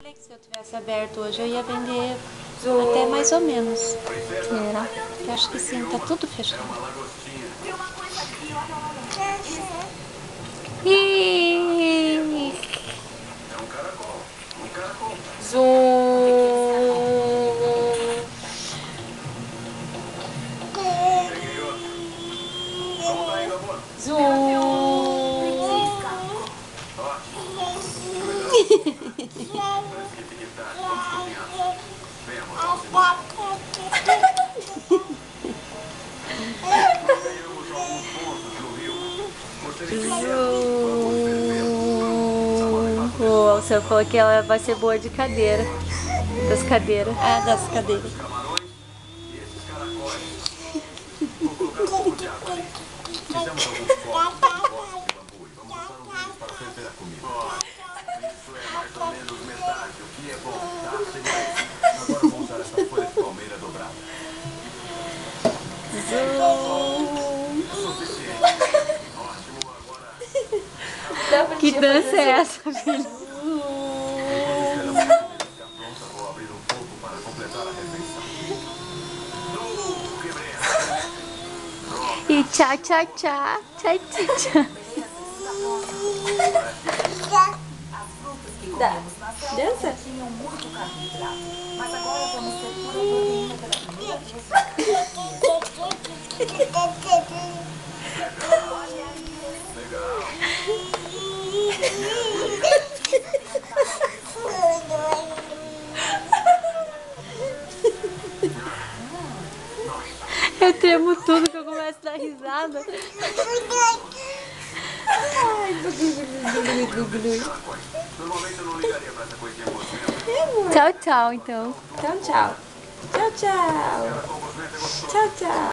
Falei que se eu tivesse aberto hoje eu ia vender até mais ou menos. Será? Eu acho que sim, tá tudo fechado. Ih! Zoom! Zoom! O senhor falou que ela vai ser boa de cadeira. Das cadeiras. Ah, das cadeiras. Que dança é essa, filho? E tchá, tchá, tchá. Tchá, tchá, tchá. Dança? Mas agora vamos ter pura proteína pela primeira vez. Eu tremo tudo que eu começo a dar risada. Tchau, tchau, então. Tchau, tchau. Tchau, tchau. Tchau, tchau.